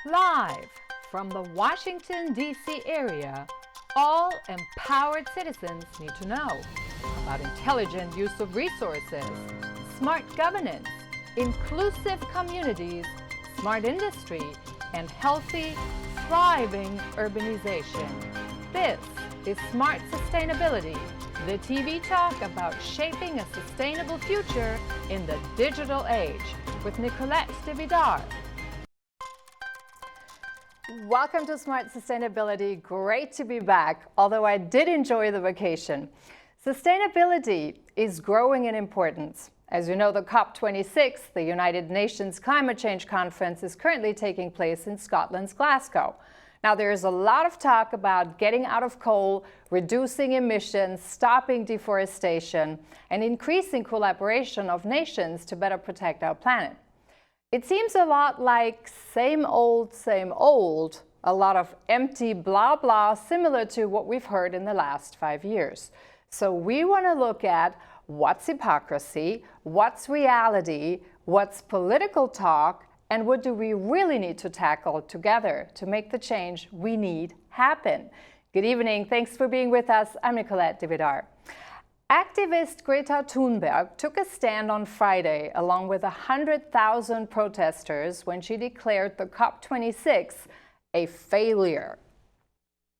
Live from the Washington, D.C. area, all empowered citizens need to know about intelligent use of resources, smart governance, inclusive communities, smart industry, and healthy, thriving urbanization. This is Smart Sustainability, the TV talk about shaping a sustainable future in the digital age with Nicolette DeVidar. Welcome to Smart Sustainability. Great to be back, although I did enjoy the vacation. Sustainability is growing in importance. As you know, the COP26, the United Nations Climate Change Conference, is currently taking place in Scotland's Glasgow. Now, there is a lot of talk about getting out of coal, reducing emissions, stopping deforestation, and increasing collaboration of nations to better protect our planet. It seems a lot like same old, a lot of empty blah blah, similar to what we've heard in the last 5 years. So we want to look at what's hypocrisy, what's reality, what's political talk, and what do we really need to tackle together to make the change we need happen. Good evening. Thanks for being with us. I'm Nicolette DeVidar. Activist Greta Thunberg took a stand on Friday along with 100,000 protesters when she declared the COP26 a failure.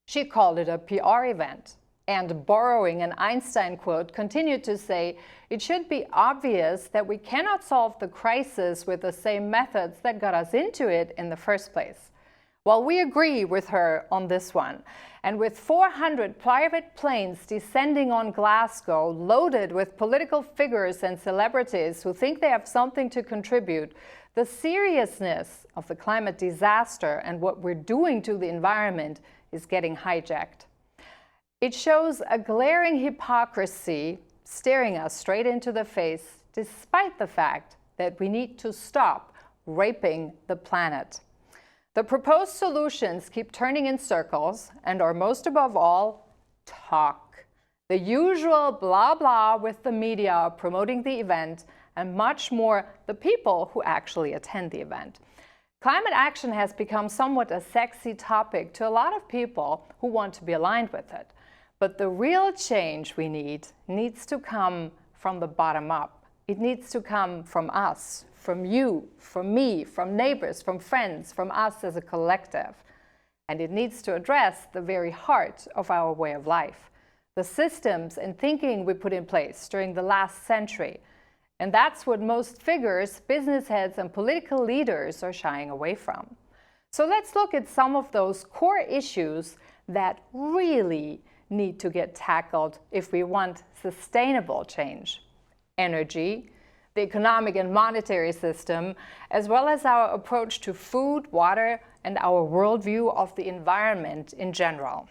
She called it a PR event and, borrowing an Einstein quote, continued to say it should be obvious that we cannot solve the crisis with the same methods that got us into it in the first place. Well, we agree with her on this one. And with 400 private planes descending on Glasgow, loaded with political figures and celebrities who think they have something to contribute, the seriousness of the climate disaster and what we're doing to the environment is getting hijacked. It shows a glaring hypocrisy staring us straight into the face, despite the fact that we need to stop raping the planet. The proposed solutions keep turning in circles and are, most above all, talk. The usual blah blah with the media promoting the event, and much more the people who actually attend the event. Climate action has become somewhat a sexy topic to a lot of people who want to be aligned with it. But the real change we need needs to come from the bottom up. It needs to come from us, from you, from me, from neighbors, from friends, from us as a collective. And it needs to address the very heart of our way of life, the systems and thinking we put in place during the last century. And that's what most figures, business heads, and political leaders are shying away from. So let's look at some of those core issues that really need to get tackled if we want sustainable change. Energy, the economic and monetary system, as well as our approach to food, water, and our worldview of the environment in general.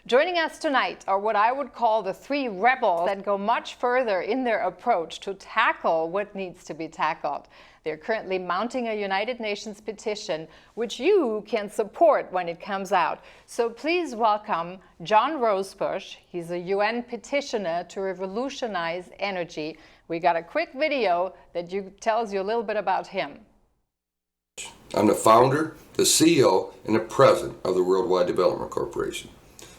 Joining us tonight are what I would call the three rebels that go much further in their approach to tackle what needs to be tackled. They're currently mounting a United Nations petition, which you can support when it comes out. So please welcome John Rosebush. He's a UN petitioner to revolutionize energy. We got a quick video that tells you a little bit about him. I'm the founder, the CEO, and the president of the Worldwide Development Corporation.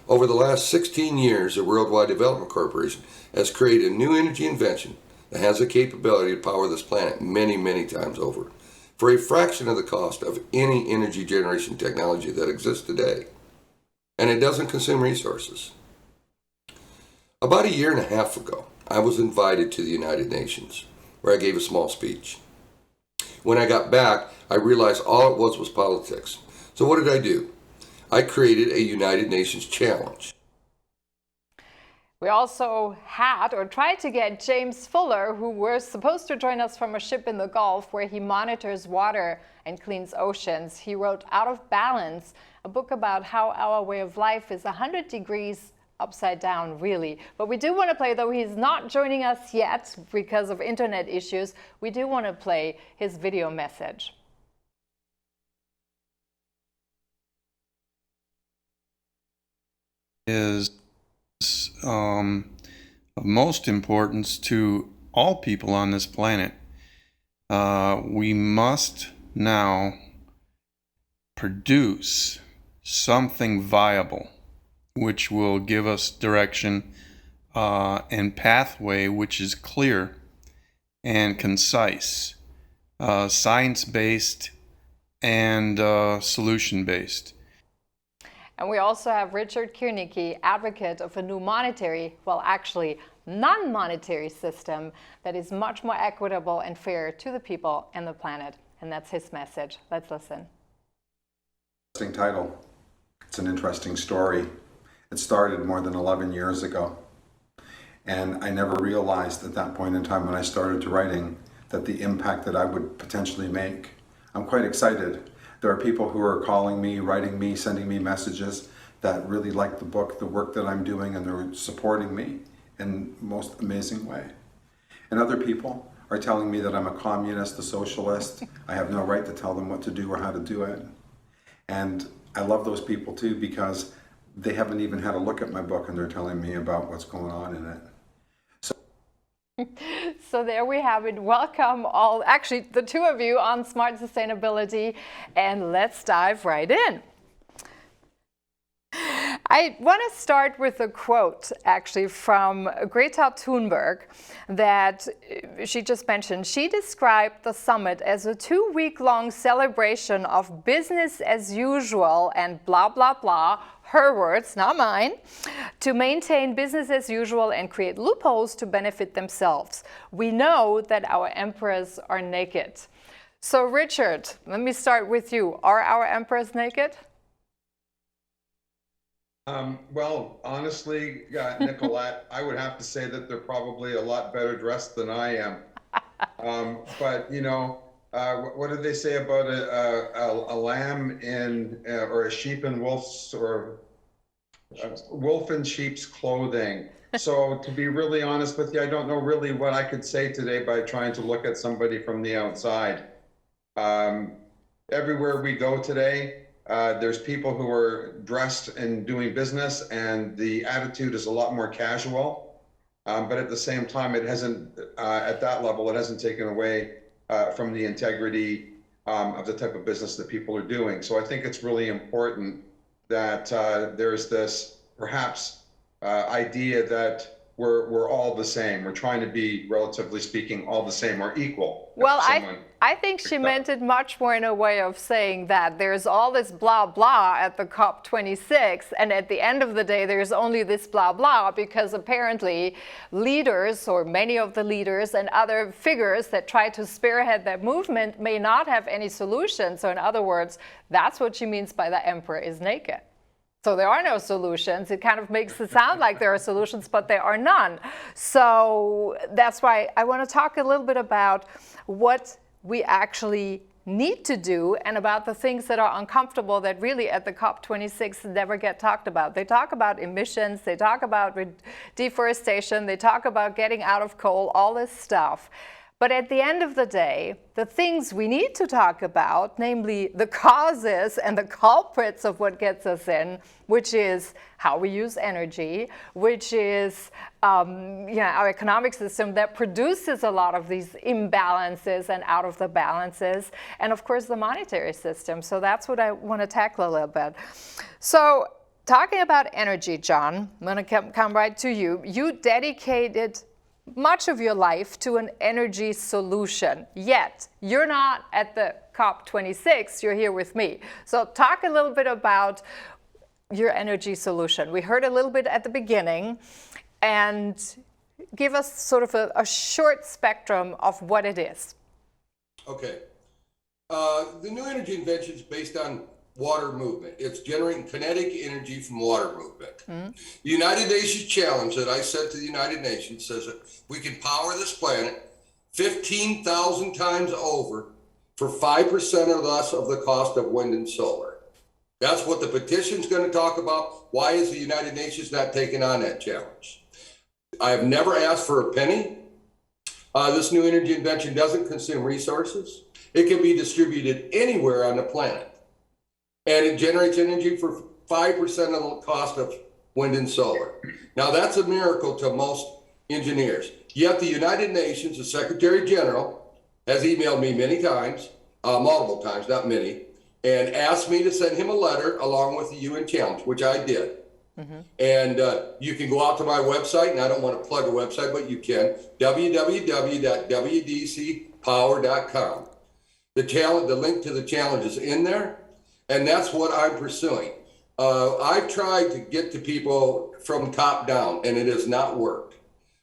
Over the last 16 years, the Worldwide Development Corporation has created a new energy invention that has the capability to power this planet many, many times over, for a fraction of the cost of any energy generation technology that exists today. And it doesn't consume resources. About a year and a half ago, I was invited to the United Nations, where I gave a small speech. When I got back, I realized all it was politics. So what did I do? I created a United Nations challenge. We also had or tried to get James Fuller, who was supposed to join us from a ship in the Gulf where he monitors water and cleans oceans. He wrote Out of Balance, a book about how our way of life is 100 degrees upside down, really. But we do want to play, though he's not joining us yet because of internet issues, we do want to play his video message. Is of most importance to all people on this planet. We must now produce something viable, which will give us direction and pathway which is clear and concise, science-based and solution-based. And we also have Richard Kiernicki, advocate of a new monetary, well, actually non-monetary system that is much more equitable and fair to the people and the planet. And that's his message. Let's listen. Interesting title. It's an interesting story. It started more than 11 years ago. And I never realized at that point in time when I started writing that the impact that I would potentially make. I'm quite excited. There are people who are calling me, writing me, sending me messages that really like the book, the work that I'm doing, and they're supporting me in the most amazing way. And other people are telling me that I'm a communist, a socialist. I have no right to tell them what to do or how to do it. And I love those people too, because they haven't even had a look at my book and they're telling me about what's going on in it. So there we have it. Welcome all, actually the two of you on Smart Sustainability, and let's dive right in. I want to start with a quote actually from Greta Thunberg that she just mentioned. She described the summit as a 2-week-long celebration of business as usual and blah, blah, blah, her words, not mine, to maintain business as usual and create loopholes to benefit themselves. We know that our emperors are naked. So Richard, let me start with you. Are our emperors naked? Well, honestly, Nicolette, I would have to say that they're probably a lot better dressed than I am. But you know, what did they say about a lamb in or a sheep in wolf's or wolf in sheep's clothing? So to be really honest with you, I don't know really what I could say today by trying to look at somebody from the outside. Everywhere we go today, there's people who are dressed and doing business, and the attitude is a lot more casual. But at the same time, it hasn't, at that level, it hasn't taken away from the integrity of the type of business that people are doing. So I think it's really important that there's this perhaps idea that we're all the same. We're trying to be, relatively speaking, all the same or equal. Well, I think she meant it much more in a way of saying that there's all this blah, blah at the COP26, and at the end of the day, there's only this blah, blah, because apparently leaders, or many of the leaders and other figures that try to spearhead that movement may not have any solution. So in other words, that's what she means by the emperor is naked. So there are no solutions. It kind of makes it sound like there are solutions, but there are none. So that's why I want to talk a little bit about what we actually need to do and about the things that are uncomfortable that really at the COP26 never get talked about. They talk about emissions, they talk about deforestation, they talk about getting out of coal, all this stuff. But at the end of the day, the things we need to talk about, namely the causes and the culprits of what gets us in, which is how we use energy, which is our economic system that produces a lot of these imbalances and out of the balances, and of course the monetary system. So that's what I want to tackle a little bit. So talking about energy, John, I'm going to come right to you. You dedicated much of your life to an energy solution, yet you're not at the COP26, you're here with me. So talk a little bit about your energy solution. We heard a little bit at the beginning, and give us sort of a short spectrum of what it is. Okay. The new energy invention is based on water movement. It's generating kinetic energy from water movement. Mm-hmm. The United Nations challenge that I sent to the United Nations says that we can power this planet 15,000 times over for 5% or less of the cost of wind and solar. That's what the petition is going to talk about. Why is the United Nations not taking on that challenge? I have never asked for a penny. This new energy invention doesn't consume resources. It can be distributed anywhere on the planet. And it generates energy for 5% of the cost of wind and solar. Now that's a miracle to most engineers. Yet the United Nations, the Secretary General, has emailed me many times, multiple times, not many, and asked me to send him a letter along with the UN challenge, which I did. And you can go out to my website, and I don't want to plug a website, but you can, www.wdcpower.com. The link to the challenge is in there, and that's what I'm pursuing. I've tried to get to people from top down, and it has not worked.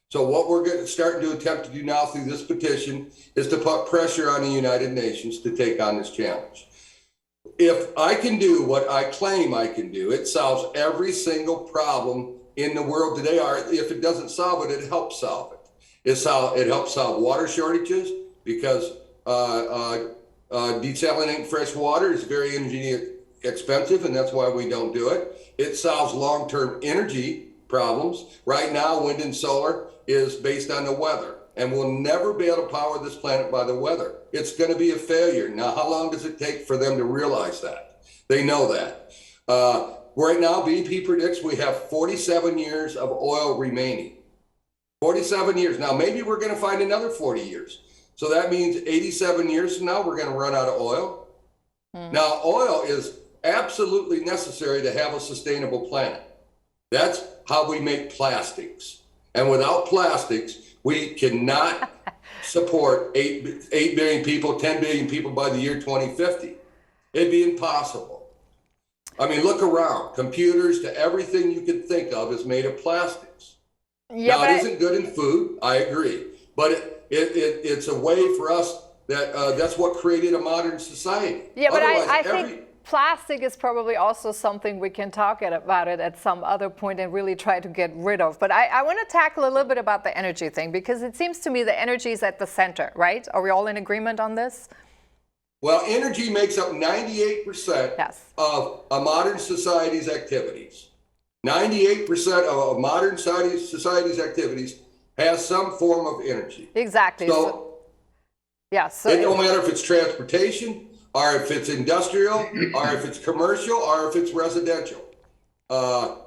So what we're going to start to attempt to do now through this petition is to put pressure on the United Nations to take on this challenge. If I can do what I claim I can do, it solves every single problem in the world today. Or if it doesn't solve it, it helps solve it. It helps solve water shortages because desalinating fresh water is very energy expensive, and that's why we don't do it. It solves long-term energy problems. Right now, wind and solar is based on the weather, and we'll never be able to power this planet by the weather. It's going to be a failure. Now, how long does it take for them to realize that? They know that. Right now, BP predicts we have 47 years of oil remaining. 47 years. Now, maybe we're going to find another 40 years. So that means 87 years from now, we're going to run out of oil. Now, oil is absolutely necessary to have a sustainable planet. That's how we make plastics. And without plastics, we cannot support 8 billion people, 10 billion people by the year 2050. It'd be impossible. I mean, look around. Computers to everything you can think of is made of plastics. Yeah, now, it isn't good in food. I agree. But it's a way for us that's what created a modern society. Yeah, but I think plastic is probably also something we can talk about it at some other point and really try to get rid of. But I want to tackle a little bit about the energy thing, because it seems to me the energy is at the center, right? Are we all in agreement on this? Well, energy makes up 98% of a modern society's activities. 98% of modern society's activities has some form of energy. Exactly. So it don't matter if it's transportation, or if it's industrial, or if it's commercial, or if it's residential.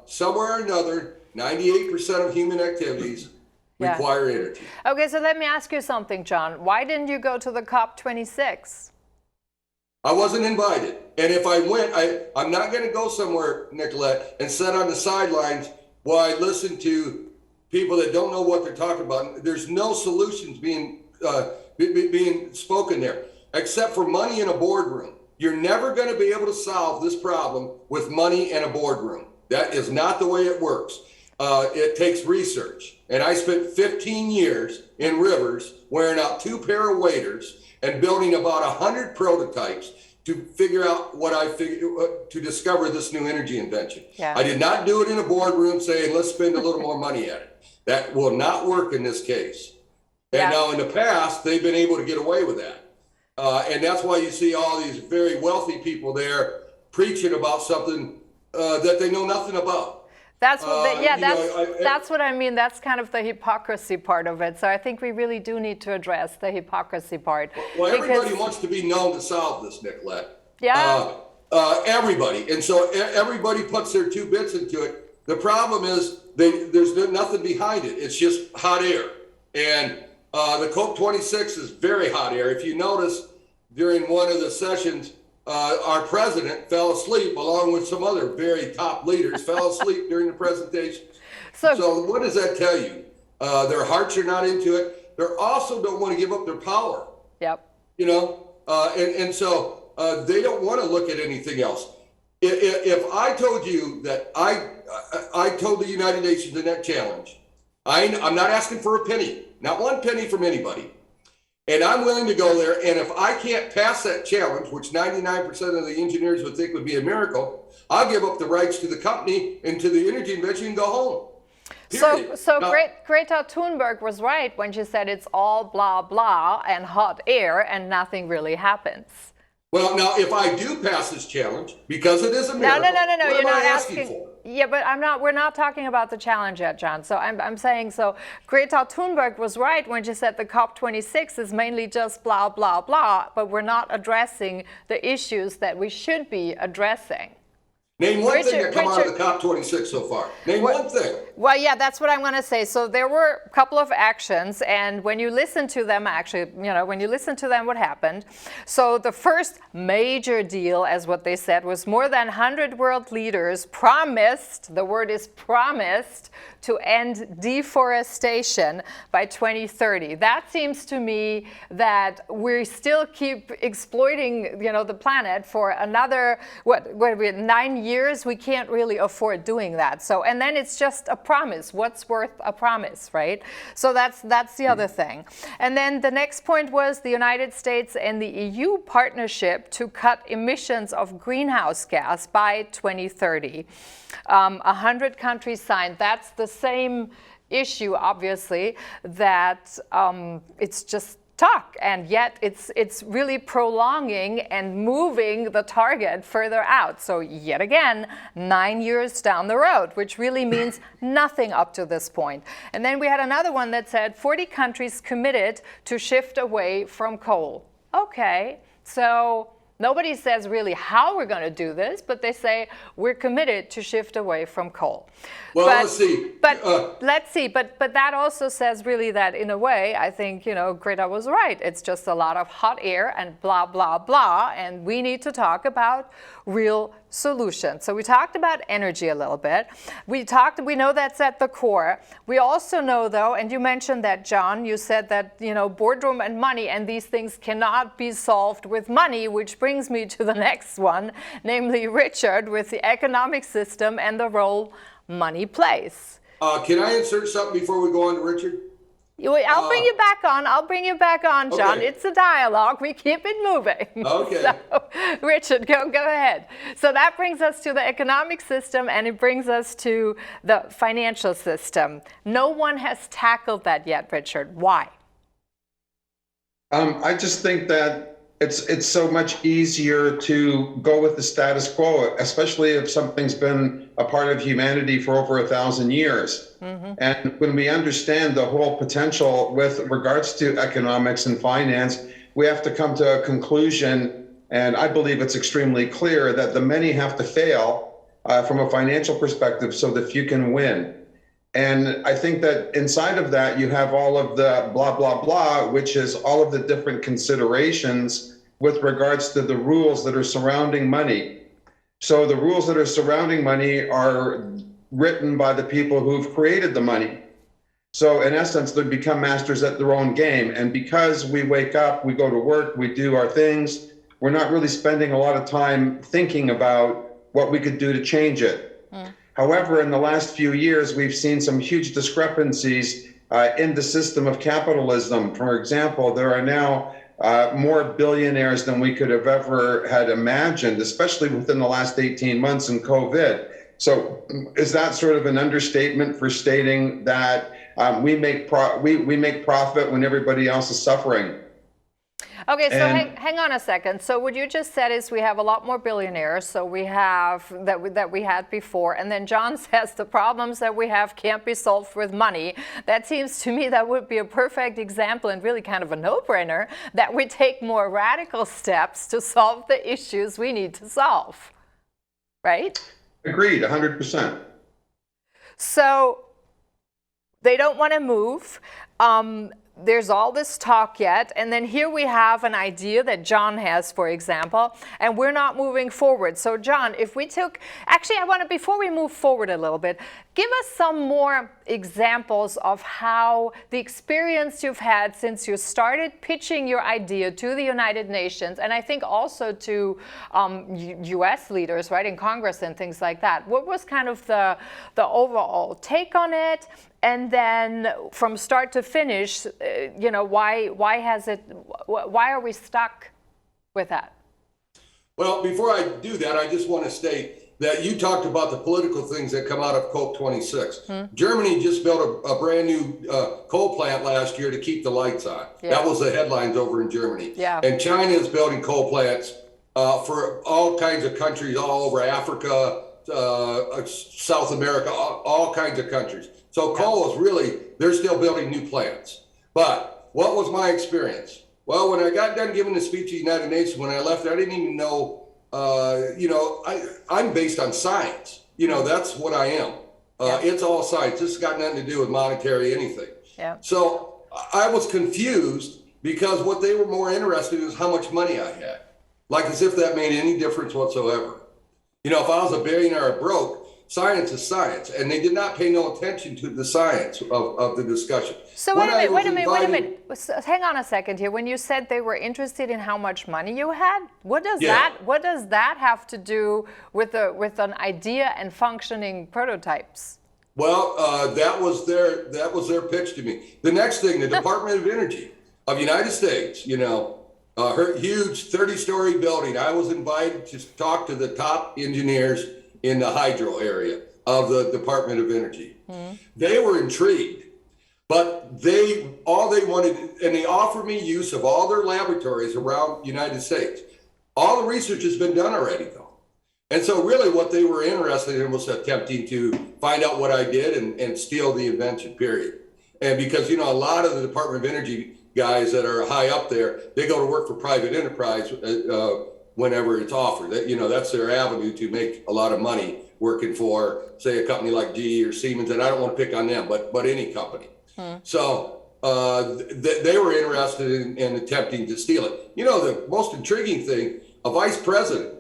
Somewhere or another, 98% of human activities require energy. Okay, so let me ask you something, John. Why didn't you go to the COP26? I wasn't invited. And if I went, I'm not going to go somewhere, Nicolette, and sit on the sidelines while I listen to people that don't know what they're talking about. There's no solutions being spoken there, except for money in a boardroom. You're never going to be able to solve this problem with money in a boardroom. That is not the way it works. It takes research. And I spent 15 years in rivers wearing out 2 pair of waders and building about 100 prototypes to figure out to discover this new energy invention. Yeah. I did not do it in a boardroom saying, let's spend a little more money at it. That will not work in this case. And now in the past, they've been able to get away with that. And that's why you see all these very wealthy people there preaching about something that they know nothing about. That's what that's what I mean. That's kind of the hypocrisy part of it. So I think we really do need to address the hypocrisy part. Well, everybody wants to be known to solve this, Nicolette. Yeah. Everybody. And so everybody puts their 2 bits into it. The problem is there's nothing behind it. It's just hot air. And the COP26 is very hot air. If you notice, during one of the sessions, our president fell asleep along with some other very top leaders, fell asleep during the presentation. So what does that tell you? Their hearts are not into it. They also don't want to give up their power. Yep. You know, and so they don't want to look at anything else. If I told you that I told the United Nations in that challenge, I'm not asking for a penny, not 1 penny from anybody. And I'm willing to go there. And if I can't pass that challenge, which 99% of the engineers would think would be a miracle, I'll give up the rights to the company and to the energy invention and go home. Period. So Greta Thunberg was right when she said it's all blah, blah and hot air and nothing really happens. Well, now, if I do pass this challenge, because it is a miracle, no, what you're am not I asking for? Yeah, but we're not talking about the challenge yet, John. So I'm saying, so Greta Thunberg was right when she said the COP26 is mainly just blah, blah, blah, but we're not addressing the issues that we should be addressing. Name one thing Richard, that come out of the COP26 so far. Name one thing. Well, yeah, that's what I'm going to say. So there were a couple of actions, and when you listen to them, actually, when you listen to them, what happened? So the first major deal, as what they said, was more than 100 world leaders promised, the word is promised, to end deforestation by 2030. That seems to me that we still keep exploiting, the planet for another, 9 years? We can't really afford doing that. So, and then it's just a promise. What's worth a promise, right? So that's the other thing. And then the next point was the United States and the EU partnership to cut emissions of greenhouse gas by 2030. 100 countries signed. That's the same issue, obviously, that it's just talk, and yet it's really prolonging and moving the target further out. So yet again, 9 years down the road, which really means nothing up to this point. And then we had another one that said 40 countries committed to shift away from coal. Okay, so nobody says really how we're going to do this, but they say we're committed to shift away from coal. Well, let's see. Let's see. But that also says really that in a way, I think, Greta was right. It's just a lot of hot air and blah, blah, blah. And we need to talk about real solutions. So we talked about energy a little bit. We know that's at the core. We also know, though, and you mentioned that, John, you said that, boardroom and money and these things cannot be solved with money, which brings me to the next one, namely Richard, with the economic system and the role money plays. Can I insert something before we go on to Richard? I'll bring you back on. I'll bring you back on, John. Okay. It's a dialogue. We keep it moving. Okay. So, Richard, go ahead. So that brings us to the economic system, and it brings us to the financial system. No one has tackled that yet, Richard. Why? I just think that it's so much easier to go with the status quo, especially if something's been a part of humanity for over 1,000 years. Mm-hmm. And when we understand the whole potential with regards to economics and finance, we have to come to a conclusion, and I believe it's extremely clear that the many have to fail from a financial perspective so the few can win. And I think that inside of that, you have all of the blah, blah, blah, which is all of the different considerations with regards to the rules that are surrounding money. So the rules that are surrounding money are written by the people who've created the money. So in essence, they become masters at their own game. And because we wake up, we go to work, we do our things, we're not really spending a lot of time thinking about what we could do to change it. However, in the last few years, we've seen some huge discrepancies in the system of capitalism. For example, there are now more billionaires than we could have ever had imagined, especially within the last 18 months in COVID. So is that sort of an understatement for stating that we make profit when everybody else is suffering? Okay, so hang on a second. So what you just said is we have a lot more billionaires, so we have that we had before, and then John says the problems that we have can't be solved with money. That seems to me that would be a perfect example and really kind of a no-brainer that we take more radical steps to solve the issues we need to solve, right? Agreed, 100%. So they don't want to move. There's all this talk yet, and then here we have an idea that John has, for example, and we're not moving forward. So John, if we actually I want to, before we move forward a little bit, give us some more examples of how the experience you've had since you started pitching your idea to the United Nations, and I think also to US leaders, right, in Congress and things like that. What was kind of the overall take on it? And then from start to finish, why are we stuck with that? Well, before I do that, I just want to state that you talked about the political things that come out of COP26. Germany just built a brand new coal plant last year to keep the lights on. Yeah. That was the headlines over in Germany. Yeah. And China is building coal plants for all kinds of countries all over Africa, South America, all kinds of countries. So coal is really, they're still building new plants. But what was my experience? Well, when I got done giving the speech at the United Nations, when I left, I didn't even know I'm based on science. That's what I am. It's all science. This has got nothing to do with monetary anything. Yeah. So I was confused because what they were more interested in is how much money I had. Like as if that made any difference whatsoever. If I was a billionaire or broke, science is science. And they did not pay no attention to the science of the discussion. So wait a minute. Hang on a second here. When you said they were interested in how much money you had, what does that have to do with an idea and functioning prototypes? Well, that was their pitch to me. The next thing, the Department of Energy of the United States, her huge 30-story building. I was invited to talk to the top engineers in the hydro area of the Department of Energy. Mm-hmm. They were intrigued, but all they wanted, and they offered me use of all their laboratories around the United States. All the research has been done already, though. And so really what they were interested in was attempting to find out what I did and steal the invention, period. And because, a lot of the Department of Energy guys that are high up there, they go to work for private enterprise whenever it's offered. That's their avenue to make a lot of money working for, say, a company like GE or Siemens. And I don't want to pick on them, but any company. So they were interested in attempting to steal it. The most intriguing thing, a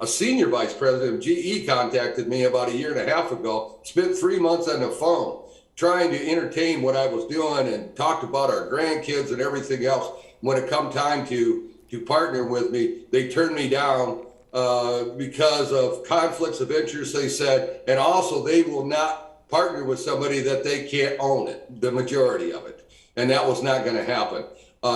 senior vice president of GE contacted me about a year and a half ago, spent 3 months on the phone trying to entertain what I was doing and talked about our grandkids and everything else. When it come time to partner with me, they turned me down because of conflicts of interest, they said, and also they will not partner with somebody that they can't own it, the majority of it. And that was not going to happen.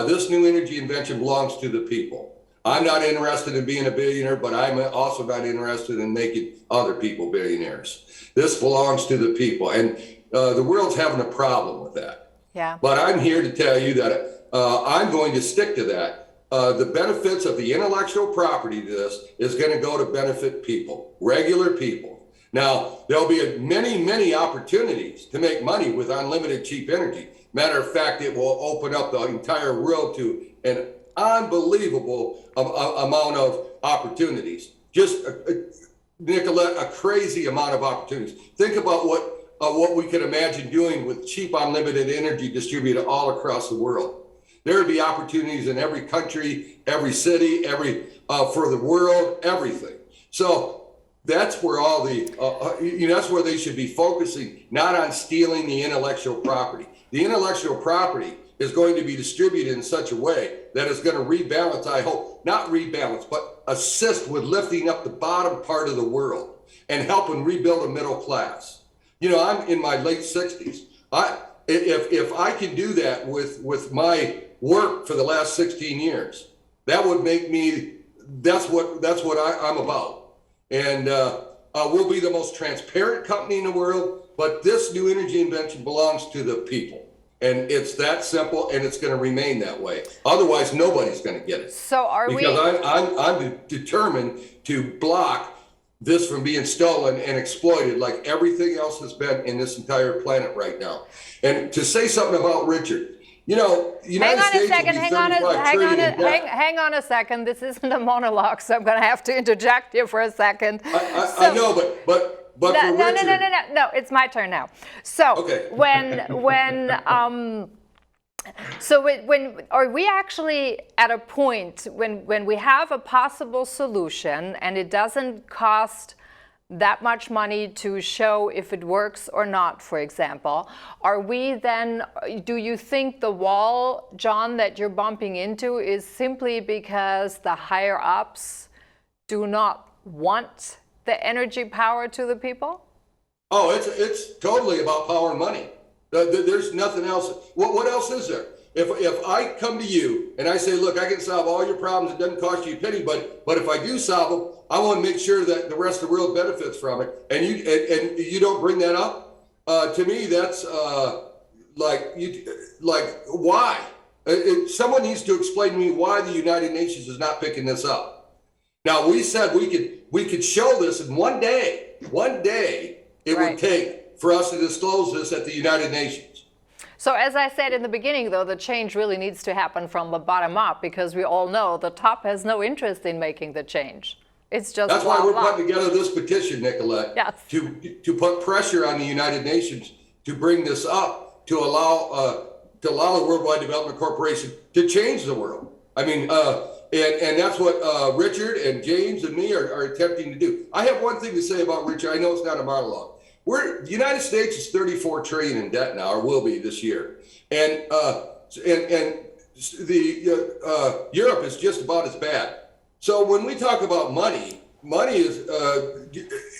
This new energy invention belongs to the people. I'm not interested in being a billionaire, but I'm also not interested in making other people billionaires. This belongs to the people. And the world's having a problem with that. Yeah. But I'm here to tell you that I'm going to stick to that. The benefits of the intellectual property to this is going to go to benefit people, regular people. Now, there'll be many, many opportunities to make money with unlimited cheap energy. Matter of fact, it will open up the entire world to an unbelievable amount of opportunities. Just, Nicolette, a crazy amount of opportunities. Think about what we could imagine doing with cheap unlimited energy distributed all across the world. There would be opportunities in every country, every city, for the world, everything. So that's where that's where they should be focusing, not on stealing the intellectual property. The intellectual property is going to be distributed in such a way that it's going to rebalance, I hope, not rebalance, but assist with lifting up the bottom part of the world and helping rebuild a middle class. I'm in my late 60s. If I can do that with my work for the last 16 years, that would make me, that's what I'm about. And we'll be the most transparent company in the world, but this new energy invention belongs to the people. And it's that simple, and it's going to remain that way. Otherwise, nobody's going to get it. So because I'm determined to block this from being stolen and exploited like everything else has been in this entire planet right now. And to say something about Richard, United States hang on a second. This isn't a monologue, so I'm going to have to interject here for a second. I know, but no, it's my turn now. So okay. when are we actually at a point when we have a possible solution and it doesn't cost that much money to show if it works or not, for example, do you think the wall, John, that you're bumping into is simply because the higher ups do not want the energy power to the people? Oh, it's totally about power and money. There's nothing else. What else is there? If I come to you and I say, look, I can solve all your problems, it doesn't cost you a penny, but if I do solve them, I want to make sure that the rest of the world benefits from it. And you don't bring that up. To me, that's why? Someone needs to explain to me why the United Nations is not picking this up. Now, we said we could show this in one day it would take for us to disclose this at the United Nations. So as I said in the beginning, though, the change really needs to happen from the bottom up, because we all know the top has no interest in making the change. It's just That's why we're blah. putting together this petition, Nicolette, Yes. to put pressure on the United Nations to bring this up, to allow the Worldwide Development Corporation to change the world. I mean, and that's what Richard and James and me are attempting to do. I have one thing to say about Richard. I know it's not a monologue. The United States is 34 trillion in debt now, or will be this year, and Europe is just about as bad. So when we talk about money is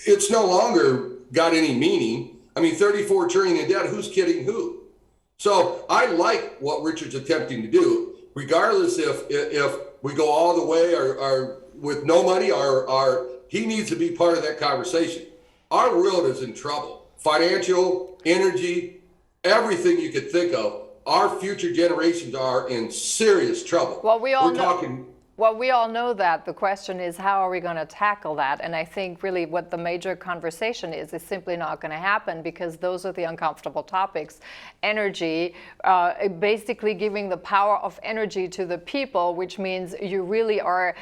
it's no longer got any meaning. I mean, 34 trillion in debt. Who's kidding who? So I like what Richard's attempting to do, regardless if we go all the way or with no money, or he needs to be part of that conversation. Our world is in trouble. Financial, energy, everything you could think of. Our future generations are in serious trouble. Well, we all know that. The question is, how are we going to tackle that? And I think really what the major conversation is simply not going to happen, because those are the uncomfortable topics. Energy, basically giving the power of energy to the people, which means you really are,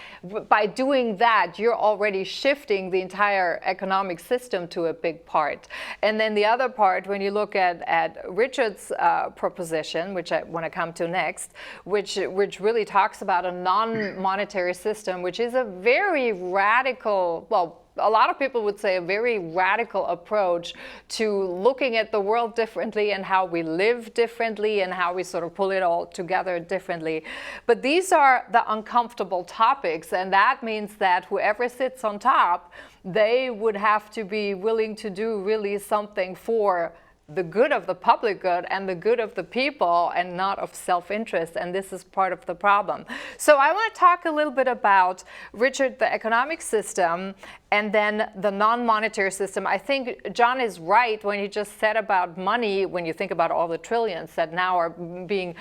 by doing that, you're already shifting the entire economic system to a big part. And then the other part, when you look at Richard's proposition, which I want to come to next, which really talks about a non-monetary system, which is a very radical, well, a lot of people would say a very radical approach to looking at the world differently and how we live differently and how we sort of pull it all together differently. But these are the uncomfortable topics, and that means that whoever sits on top, they would have to be willing to do really something for the good of the public good and the good of the people, and not of self-interest. And this is part of the problem. So I want to talk a little bit about, Richard, the economic system and then the non-monetary system. I think John is right when he just said about money, when you think about all the trillions that now are being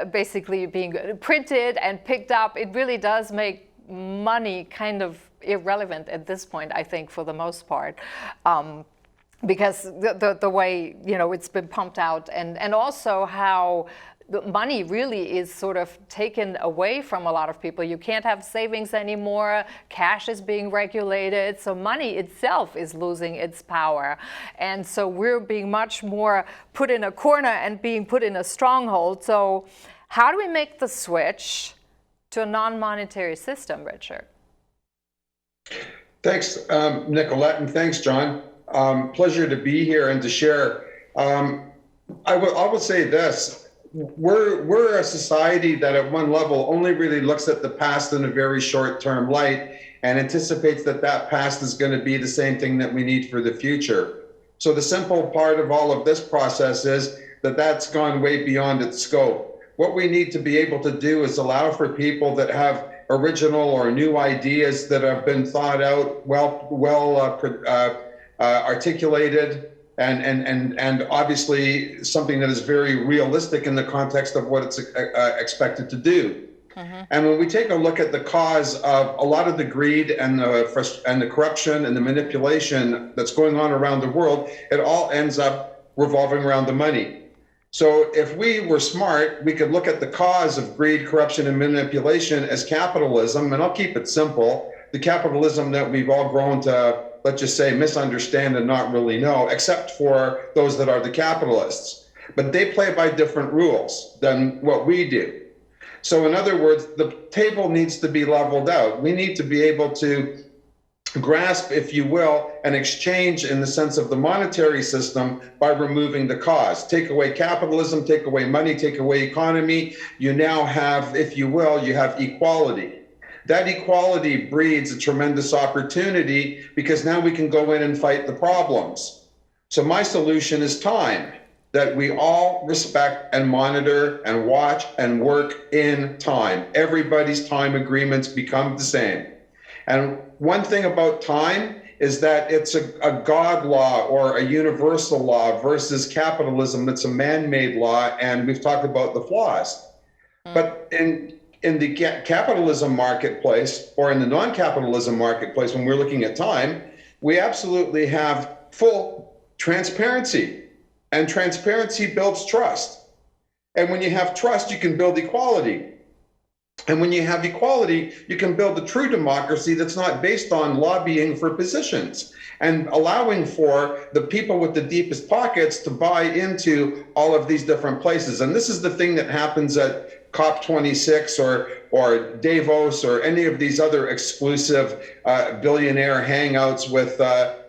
basically being printed and picked up. It really does make money kind of irrelevant at this point, I think, for the most part. Because the way, it's been pumped out, and also how the money really is sort of taken away from a lot of people. You can't have savings anymore. Cash is being regulated. So money itself is losing its power. And so we're being much more put in a corner and being put in a stronghold. So how do we make the switch to a non-monetary system, Richard? Thanks, Nicolette, and thanks, John. Pleasure to be here and to share. I will say this: we're a society that, at one level, only really looks at the past in a very short-term light and anticipates that past is going to be the same thing that we need for the future. So the simple part of all of this process is that that's gone way beyond its scope. What we need to be able to do is allow for people that have original or new ideas that have been thought out, articulated, and obviously something that is very realistic in the context of what it's expected to do. Mm-hmm. And when we take a look at the cause of a lot of the greed and the corruption and the manipulation that's going on around the world, it all ends up revolving around the money. So if we were smart, we could look at the cause of greed, corruption, and manipulation as capitalism, and I'll keep it simple, the capitalism that we've all grown to, let's just say, misunderstand and not really know, except for those that are the capitalists. But they play by different rules than what we do. So in other words, the table needs to be leveled out. We need to be able to grasp, if you will, an exchange in the sense of the monetary system by removing the cause. Take away capitalism, take away money, take away economy. You now have, if you will, you have equality. That equality breeds a tremendous opportunity, because now we can go in and fight the problems. So my solution is time, that we all respect and monitor and watch and work in time. Everybody's time agreements become the same. And one thing about time is that it's a God law or a universal law versus capitalism that's a man-made law, and we've talked about the flaws. But in the capitalism marketplace, or in the non-capitalism marketplace, when we're looking at time, we absolutely have full transparency, and transparency builds trust. And when you have trust, you can build equality. And when you have equality, you can build a true democracy that's not based on lobbying for positions and allowing for the people with the deepest pockets to buy into all of these different places. And this is the thing that happens at COP26 or Davos or any of these other exclusive billionaire hangouts with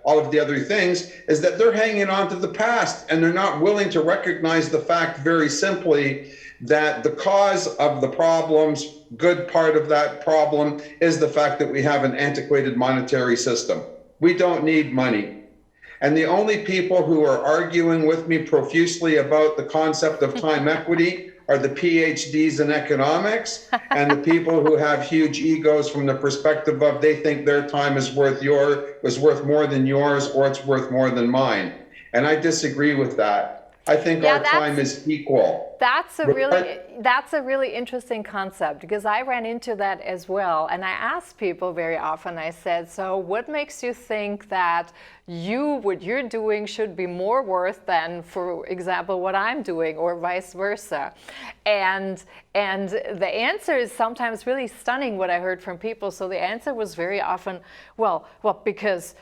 all of the other things, is that they're hanging on to the past and they're not willing to recognize the fact very simply that the cause of the problems, good part of that problem, is the fact that we have an antiquated monetary system. We don't need money. And the only people who are arguing with me profusely about the concept of time equity are the PhDs in economics and the people who have huge egos from the perspective of they think their time is worth more than yours, or it's worth more than mine. And I disagree with that. I think our time is equal. That's a really interesting concept, because I ran into that as well. And I asked people very often, I said, so what makes you think that what you're doing should be more worth than, for example, what I'm doing, or vice versa? And the answer is sometimes really stunning, what I heard from people. So the answer was very often, well, because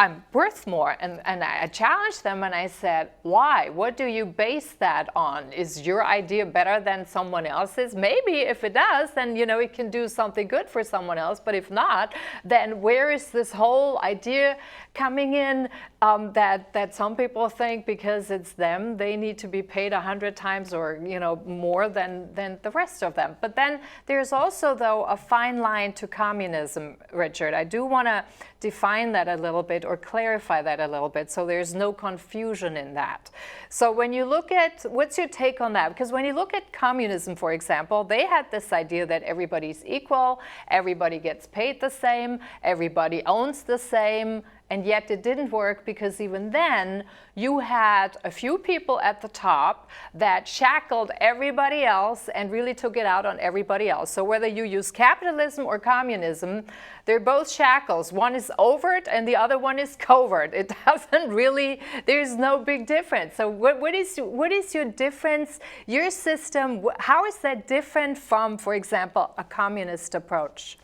I'm worth more. And I challenged them and I said, why? What do you base that on? Is your idea better than someone else's? Maybe if it does, then it can do something good for someone else. But if not, then where is this whole idea coming in that some people think because it's them, they need to be paid 100 times or more than the rest of them. But then there's also, though, a fine line to communism, Richard. I do want to define that a little bit, or clarify that a little bit, so there's no confusion in that. So when you look at, what's your take on that? Because when you look at communism, for example, they had this idea that everybody's equal, everybody gets paid the same, everybody owns the same, and yet it didn't work, because even then you had a few people at the top that shackled everybody else and really took it out on everybody else. So whether you use capitalism or communism, they're both shackles. One is overt and the other one is covert. It doesn't really, there's no big difference. So what is your difference, your system, how is that different from, for example, a communist approach?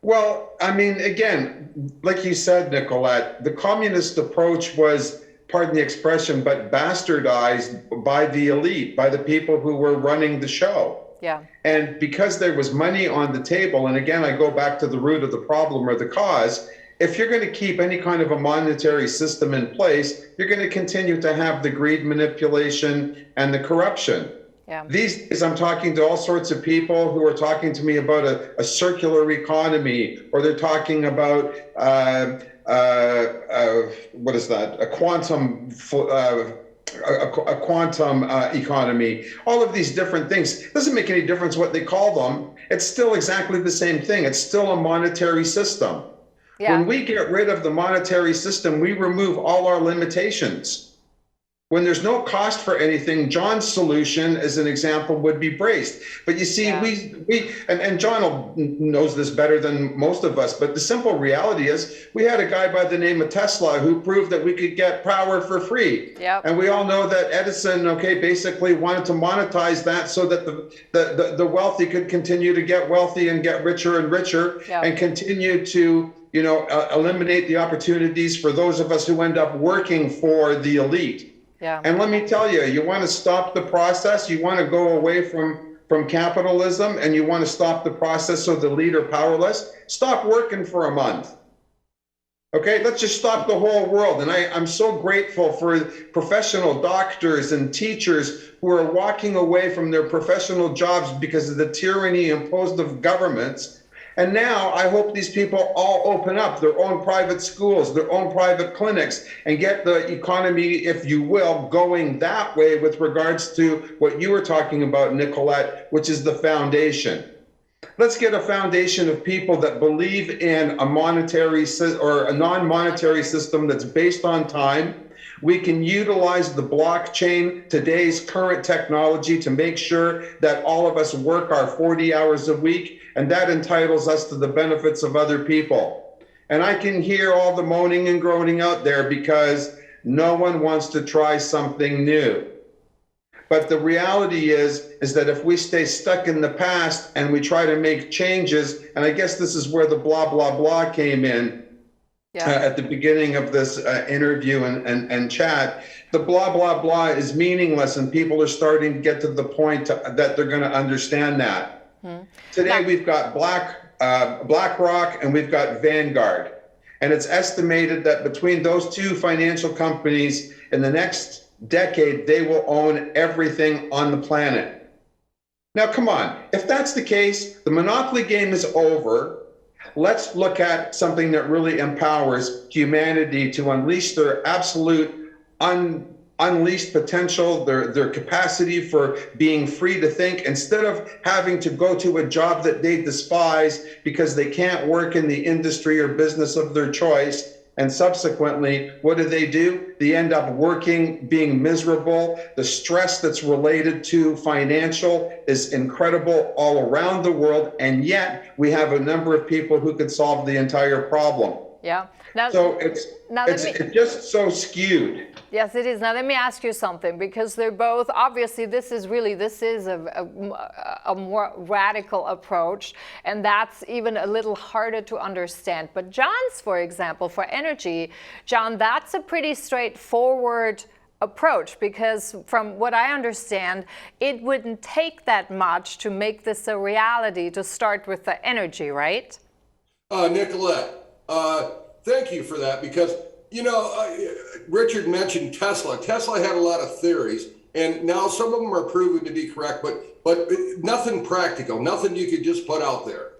Well, I mean, again, like you said, Nicolette, the communist approach was, pardon the expression, but bastardized by the elite, by the people who were running the show. Yeah. And because there was money on the table, and again, I go back to the root of the problem or the cause, if you're going to keep any kind of a monetary system in place, you're going to continue to have the greed, manipulation, and the corruption. Yeah. These days, I'm talking to all sorts of people who are talking to me about a circular economy, or they're talking about what is that? A quantum economy. All of these different things. It doesn't make any difference what they call them. It's still exactly the same thing. It's still a monetary system. Yeah. When we get rid of the monetary system, we remove all our limitations. When there's no cost for anything, John's solution, as an example, would be braced. But you see, yeah. and John knows this better than most of us, but the simple reality is we had a guy by the name of Tesla who proved that we could get power for free. Yep. And we all know that Edison, basically wanted to monetize that so that the wealthy could continue to get wealthy and get richer and richer, yep. and continue to eliminate the opportunities for those of us who end up working for the elite. Yeah. And let me tell you, you want to stop the process, you want to go away from capitalism, and you want to stop the process so the elite are powerless, stop working for a month. Okay, let's just stop the whole world. And I'm so grateful for professional doctors and teachers who are walking away from their professional jobs because of the tyranny imposed of governments. And now I hope these people all open up their own private schools, their own private clinics, and get the economy, if you will, going that way with regards to what you were talking about, Nicolette, which is the foundation. Let's get a foundation of people that believe in a monetary or a non-monetary system that's based on time. We can utilize the blockchain, today's current technology, to make sure that all of us work our 40 hours a week, and that entitles us to the benefits of other people. And I can hear all the moaning and groaning out there because no one wants to try something new. But the reality is that if we stay stuck in the past and we try to make changes, and I guess this is where the blah, blah, blah came in at the beginning of this interview and chat, the blah, blah, blah is meaningless, and people are starting to get to the point that they're going to understand that. Today we've got BlackRock and we've got Vanguard. And it's estimated that between those two financial companies in the next decade, they will own everything on the planet. Now, come on. If that's the case, the monopoly game is over. Let's look at something that really empowers humanity to unleash their absolute unleashed potential, their capacity for being free to think, instead of having to go to a job that they despise because they can't work in the industry or business of their choice. And subsequently, what do? They end up working, being miserable. The stress that's related to financial is incredible all around the world. And yet we have a number of people who could solve the entire problem. Yeah. Now, so it's just so skewed. Yes, it is. Now, let me ask you something, because they're both, obviously, this is a more radical approach, and that's even a little harder to understand. But John's, for example, for energy, John, that's a pretty straightforward approach, because from what I understand, it wouldn't take that much to make this a reality, to start with the energy, right? Nicolette, thank you for that, because Richard mentioned Tesla. Tesla had a lot of theories, and now some of them are proven to be correct, but nothing practical, nothing you could just put out there.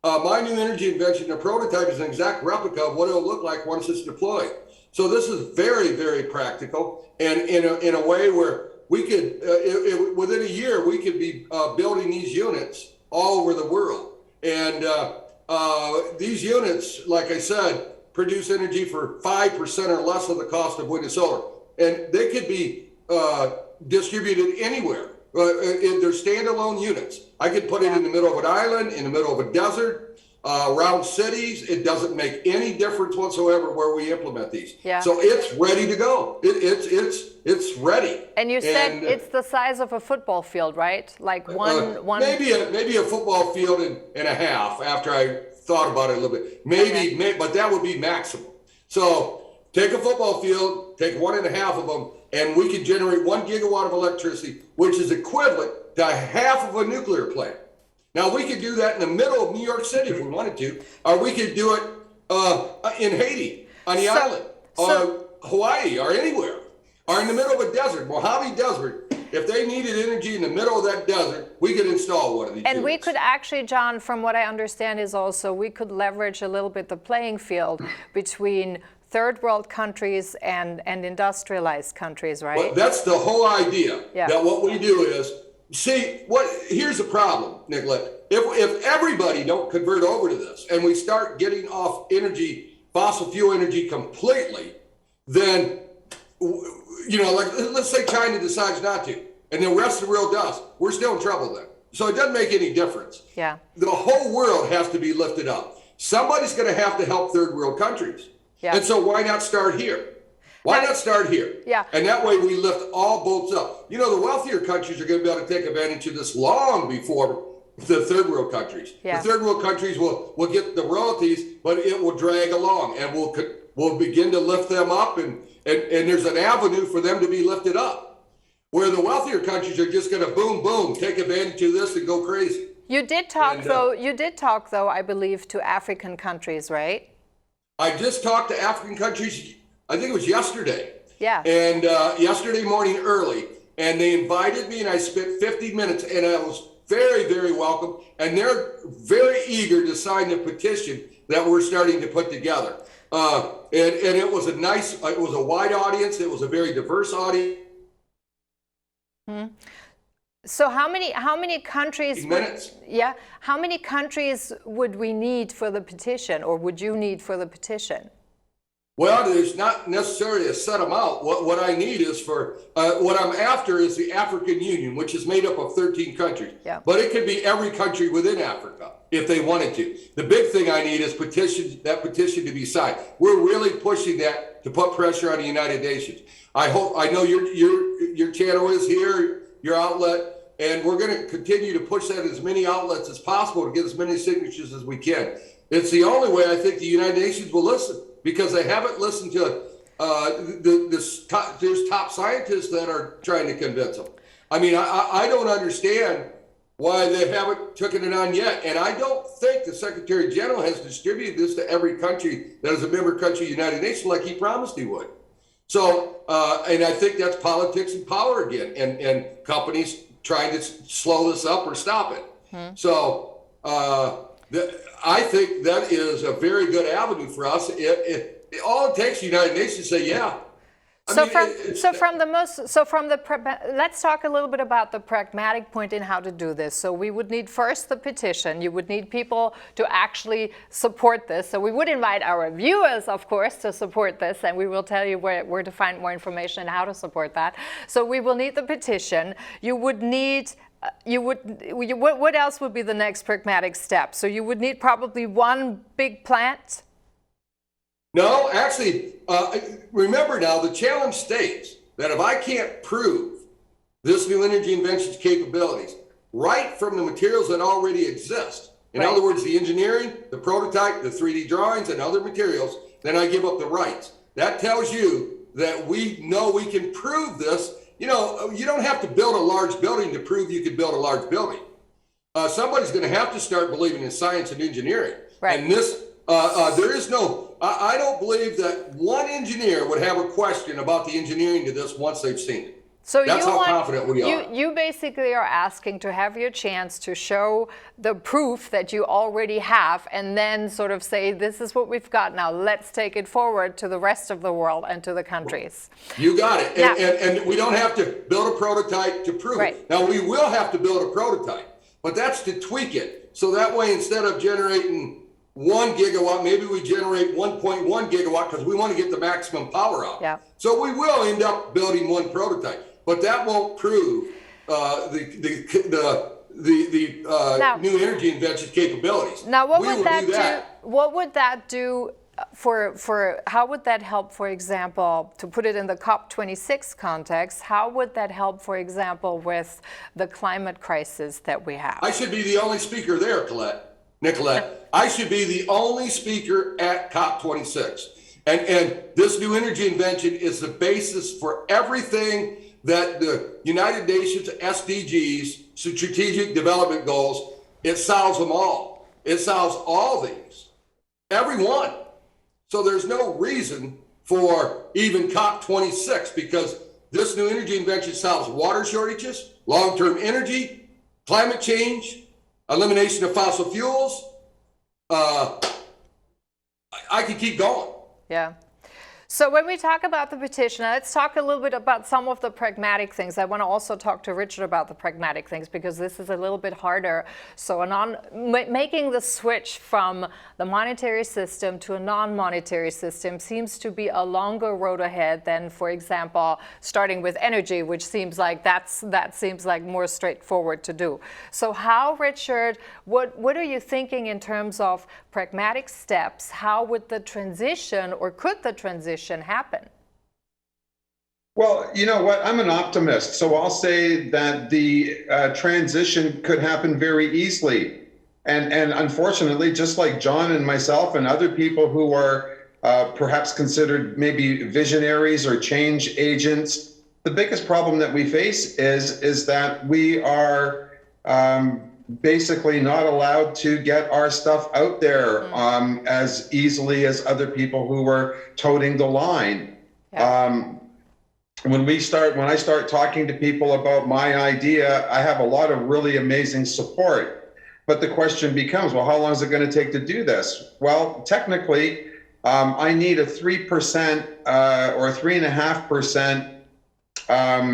My new energy invention, the prototype, is an exact replica of what it'll look like once it's deployed. So this is very, very practical, and in a way where we could, within a year, we could be building these units all over the world. And these units, like I said, produce energy for 5% or less of the cost of wind and solar. And they could be distributed anywhere. They're standalone units. I could put it in the middle of an island, in the middle of a desert, around cities. It doesn't make any difference whatsoever where we implement these. Yeah. So it's ready to go. It's ready. And you said it's the size of a football field, right? Like one. Maybe a football field and a half, after I thought about it a little bit. Maybe, but that would be maximum. So take a football field, take 1.5 of them, and we could generate 1 gigawatt of electricity, which is equivalent to half of a nuclear plant. Now, we could do that in the middle of New York City if we wanted to, or we could do it in Haiti, on the island, or Hawaii, or anywhere, or in the middle of a desert, Mojave Desert. If they needed energy in the middle of that desert, we could install one of these units. We could actually, John, from what I understand, is also we could leverage a little bit the playing field between third world countries and industrialized countries, right? Well, that's the whole idea. Yeah. That what we do is, here's the problem, Nicolette. If everybody don't convert over to this, and we start getting off fossil fuel energy completely, then, like, let's say China decides not to, and the rest of the world does, we're still in trouble then. So it doesn't make any difference. Yeah. The whole world has to be lifted up. Somebody's going to have to help third world countries. Yeah. And so why not start here? Why not start here? Yeah. And that way we lift all boats up. The wealthier countries are going to be able to take advantage of this long before the third world countries. Yeah. The third world countries will get the royalties, but it will drag along, and we'll begin to lift them up, and there's an avenue for them to be lifted up. Where the wealthier countries are just going to boom, take advantage of this and go crazy. You did talk, though, I believe, to African countries, right? I just talked to African countries, I think it was yesterday. Yeah. And yesterday morning early, and they invited me, and I spent 50 minutes, and I was very, very welcome. And they're very eager to sign the petition that we're starting to put together. And it was it was a wide audience. It was a very diverse audience. Mm-hmm. So how many countries? How many countries would we need for the petition, or would you need for the petition? Well, there's not necessarily a set amount. What I need is what I'm after is the African Union, which is made up of 13 countries. Yeah. But it could be every country within Africa if they wanted to. The big thing I need is that petition to be signed. We're really pushing that to put pressure on the United Nations. I know your channel is here. your outlet, and we're going to continue to push that as many outlets as possible to get as many signatures as we can. It's the only way I think the United Nations will listen, because they haven't listened to there's top scientists that are trying to convince them. I mean, I don't understand why they haven't taken it on yet. And I don't think the Secretary General has distributed this to every country that is a member country of the United Nations like he promised he would. So, and I think that's politics and power again, and companies trying to slow this up or stop it. So I think that is a very good avenue for us. All it takes is the United Nations to say, yeah. Let's talk a little bit about the pragmatic point in how to do this. So we would need first the petition. You would need people to actually support this. So we would invite our viewers, of course, to support this, and we will tell you where to find more information and how to support that. So we will need the petition. You would need what else would be the next pragmatic step? So you would need probably one big plant. No, actually, remember now, the challenge states that if I can't prove this new energy invention's capabilities right from the materials that already exist, in other words, the engineering, the prototype, the 3D drawings, and other materials, then I give up the rights. That tells you that we know we can prove this. You know, you don't have to build a large building to prove you can build a large building. Somebody's going to have to start believing in science and engineering. Right. And this, there is no, I don't believe that one engineer would have a question about the engineering to this once they've seen it. So that's how confident we are. You basically are asking to have your chance to show the proof that you already have, and then sort of say, this is what we've got now. Let's take it forward to the rest of the world and to the countries. You got it. And we don't have to build a prototype to prove it. Now, we will have to build a prototype, but that's to tweak it. So that way, instead of generating 1 gigawatt, maybe we generate 1.1 gigawatt because we want to get the maximum power out. Yeah. So we will end up building one prototype, but that won't prove the new energy invention capabilities. Now, what would that do? What would that do for? How would that help? For example, to put it in the COP26 context, how would that help? For example, with the climate crisis that we have. I should be the only speaker there, Nicolette. I should be the only speaker at COP26. And this new energy invention is the basis for everything that the United Nations SDGs, Strategic Development Goals, it solves them all. It solves all these, every one. So there's no reason for even COP26, because this new energy invention solves water shortages, long-term energy, climate change, elimination of fossil fuels. I could keep going. Yeah. So when we talk about the petition, let's talk a little bit about some of the pragmatic things. I want to also talk to Richard about the pragmatic things, because this is a little bit harder. So making the switch from the monetary system to a non-monetary system seems to be a longer road ahead than, for example, starting with energy, which seems like that seems like more straightforward to do. So how, Richard, what are you thinking in terms of pragmatic steps? How would the transition, or could the transition happen? Well, you know what? I'm an optimist, so I'll say that the transition could happen very easily. And unfortunately, just like John and myself and other people who are perhaps considered maybe visionaries or change agents, the biggest problem that we face is that we are basically not allowed to get our stuff out there as easily as other people who were toting the line. Yeah. When I start talking to people about my idea, I have a lot of really amazing support. But the question becomes, well, how long is it going to take to do this? Well, technically, I need a 3% or 3.5%,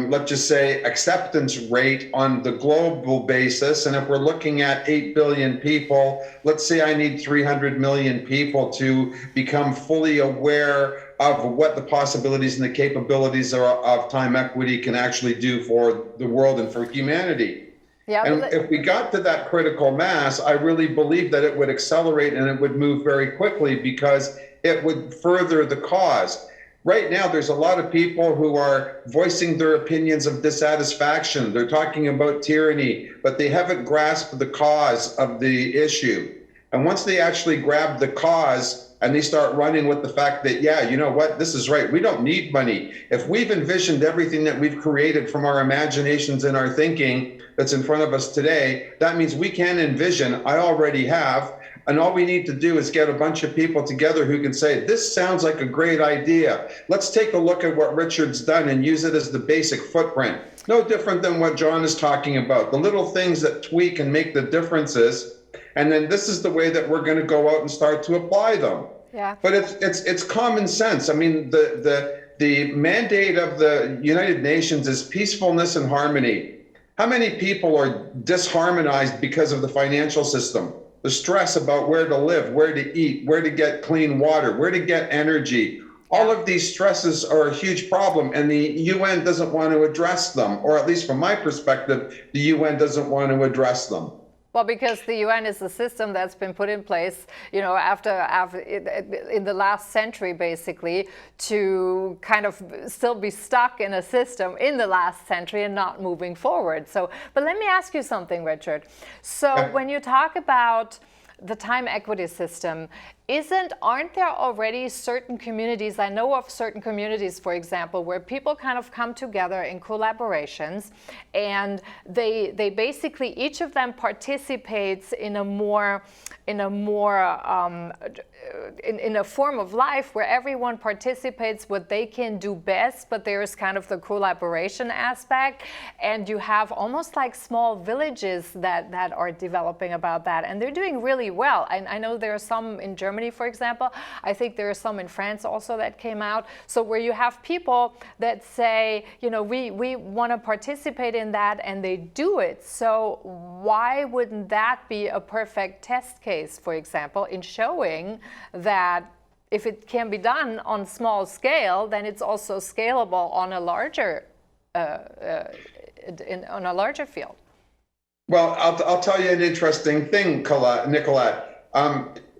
let's just say, acceptance rate on the global basis. And if we're looking at 8 billion people, let's say I need 300 million people to become fully aware of what the possibilities and the capabilities of time equity can actually do for the world and for humanity. Yeah, and if we got to that critical mass, I really believe that it would accelerate and it would move very quickly, because it would further the cause. Right now, there's a lot of people who are voicing their opinions of dissatisfaction. They're talking about tyranny, but they haven't grasped the cause of the issue. And once they actually grab the cause and they start running with the fact that, yeah, you know what, this is right. We don't need money. If we've envisioned everything that we've created from our imaginations and our thinking that's in front of us today, that means we can envision, I already have, and all we need to do is get a bunch of people together who can say, this sounds like a great idea. Let's take a look at what Richard's done and use it as the basic footprint. No different than what John is talking about, the little things that tweak and make the differences. And then this is the way that we're going to go out and start to apply them. Yeah. But it's common sense. I mean, the mandate of the United Nations is peacefulness and harmony. How many people are disharmonized because of the financial system? The stress about where to live, where to eat, where to get clean water, where to get energy. All of these stresses are a huge problem, and the UN doesn't want to address them, or at least from my perspective, the UN doesn't want to address them. Well, because the UN is a system that's been put in place, you know, after in the last century, basically, to kind of still be stuck in a system in the last century and not moving forward. So, but let me ask you something, Richard. So when you talk about the time equity system, aren't there already certain communities? I know of certain communities, for example, where people kind of come together in collaborations, and they basically, each of them participates in a form of life where everyone participates what they can do best, but there is kind of the collaboration aspect, and you have almost like small villages that are developing about that, and they're doing really well. I know there are some in Germany, for example. I think there are some in France also that came out. So where you have people that say, you know, we want to participate in that, and they do it. So why wouldn't that be a perfect test case, for example, in showing that if it can be done on small scale, then it's also scalable on a larger on a larger field? Well, I'll tell you an interesting thing, Nicolette.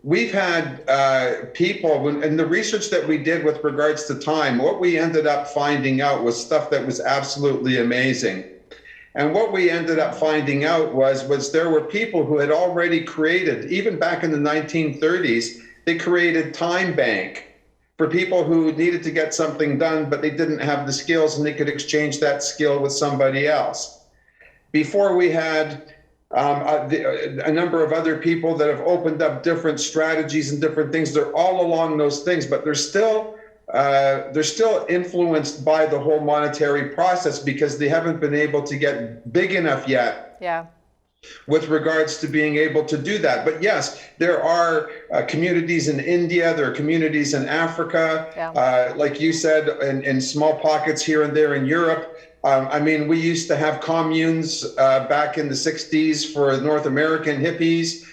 We've had people, in the research that we did with regards to time, what we ended up finding out was stuff that was absolutely amazing. And what we ended up finding out was there were people who had already created, even back in the 1930s, they created time bank for people who needed to get something done, but they didn't have the skills, and they could exchange that skill with somebody else. Before, we had a number of other people that have opened up different strategies and different things. They're all along those things, but they're still influenced by the whole monetary process because they haven't been able to get big enough yet. Yeah. With regards to being able to do that. But yes, there are communities in India, there are communities in Africa, like you said, in small pockets here and there in Europe. I mean, we used to have communes back in the 60s for North American hippies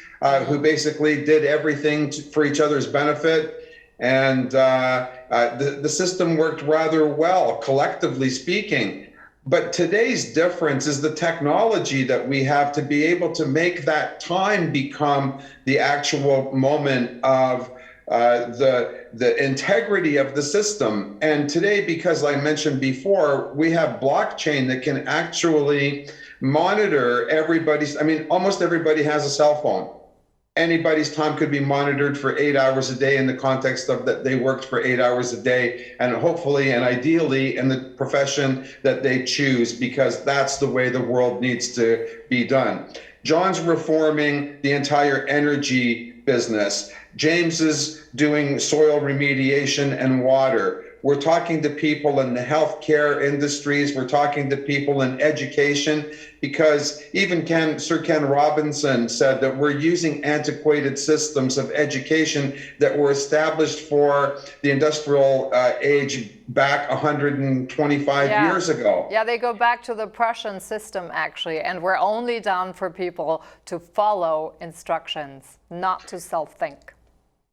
who basically did everything for each other's benefit. And the system worked rather well, collectively speaking. But today's difference is the technology that we have to be able to make that time become the actual moment of the integrity of the system. And today, because I mentioned before, we have blockchain that can actually monitor everybody's, I mean, almost everybody has a cell phone. Anybody's time could be monitored for 8 hours a day in the context of that they worked for 8 hours a day, and hopefully and ideally in the profession that they choose, because that's the way the world needs to be done. John's reforming the entire energy business. James is doing soil remediation and water. We're talking to people in the healthcare industries. We're talking to people in education, because even Sir Ken Robinson said that we're using antiquated systems of education that were established for the industrial age back 125 years ago. Yeah, they go back to the Prussian system, actually, and we're only down for people to follow instructions, not to self-think.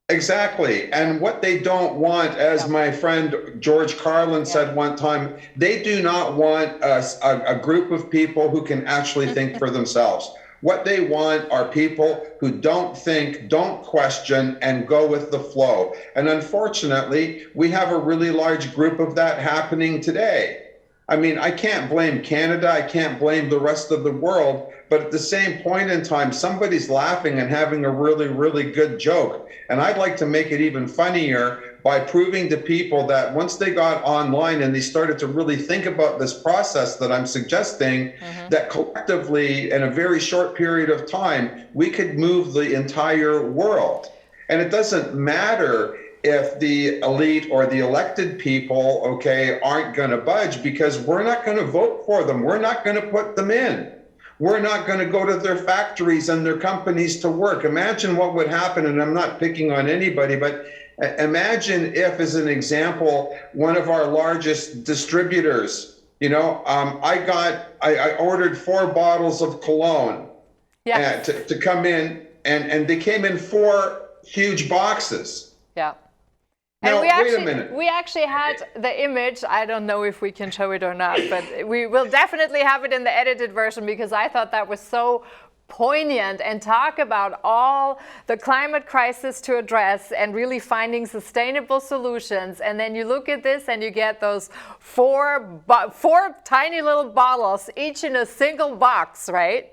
Exactly. And what they don't want, as my friend George Carlin said one time, they do not want a group of people who can actually think for themselves. What they want are people who don't think, don't question, and go with the flow. And unfortunately, we have a really large group of that happening today. I mean, I can't blame Canada, I can't blame the rest of the world, but at the same point in time, somebody's laughing and having a really, really good joke. And I'd like to make it even funnier by proving to people that once they got online and they started to really think about this process that I'm suggesting, that collectively, in a very short period of time, we could move the entire world. And it doesn't matter if the elite or the elected people, okay, aren't going to budge, because we're not going to vote for them. We're not going to put them in. We're not going to go to their factories and their companies to work. Imagine what would happen, and I'm not picking on anybody, but imagine if, as an example, one of our largest distributors, I ordered 4 bottles of cologne to come in, and they came in 4 huge boxes. Yeah. Now, And we actually had the image. I don't know if we can show it or not, but we will definitely have it in the edited version, because I thought that was so poignant and talk about all the climate crisis to address and really finding sustainable solutions. And then you look at this and you get those 4 tiny little bottles, each in a single box, right?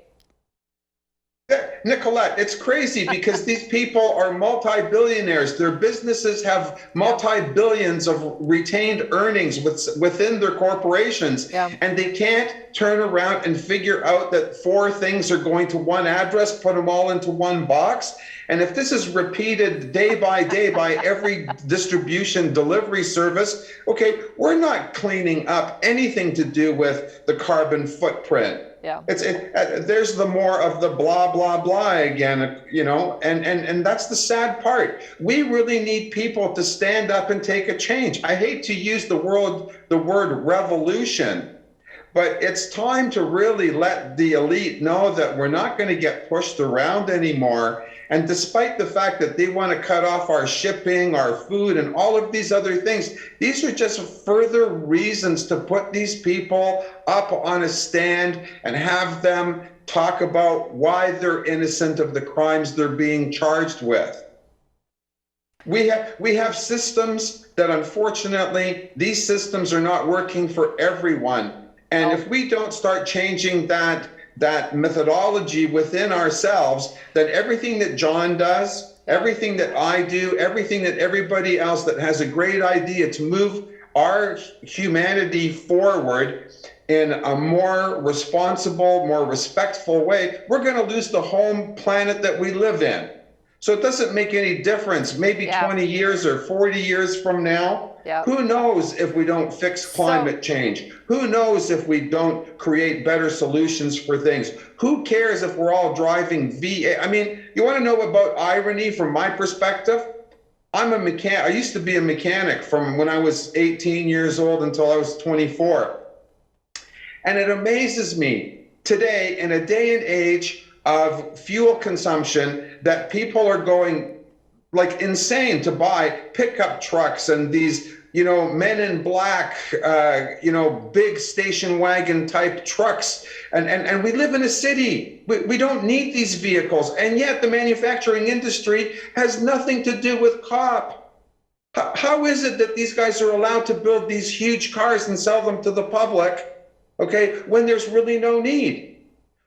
Nicolette, it's crazy because these people are multi-billionaires. Their businesses have multi-billions of retained earnings within their corporations. And they can't turn around and figure out that 4 things are going to one address, put them all into one box. And if this is repeated day by every distribution delivery service, okay, we're not cleaning up anything to do with the carbon footprint. Yeah. There's the more of the blah, blah, blah again, and that's the sad part. We really need people to stand up and take a change. I hate to use the word revolution, but it's time to really let the elite know that we're not going to get pushed around anymore. And despite the fact that they want to cut off our shipping, our food, and all of these other things, these are just further reasons to put these people up on a stand and have them talk about why they're innocent of the crimes they're being charged with. We have systems that, unfortunately, these systems are not working for everyone. And if we don't start changing that methodology within ourselves, that everything that John does, everything that I do, everything that everybody else that has a great idea to move our humanity forward in a more responsible, more respectful way, we're going to lose the home planet that we live in. So it doesn't make any difference, maybe 20 years or 40 years from now. Who knows if we don't fix climate change? Who knows if we don't create better solutions for things? Who cares if we're all driving V8? I mean, you want to know about irony from my perspective? I'm a mechanic. I used to be a mechanic from when I was 18 years old until I was 24. And it amazes me today, in a day and age of fuel consumption, that people are going like insane to buy pickup trucks and these, men in black, big station wagon type trucks. And we live in a city. We don't need these vehicles. And yet the manufacturing industry has nothing to do with COP. How is it that these guys are allowed to build these huge cars and sell them to the public, okay, when there's really no need?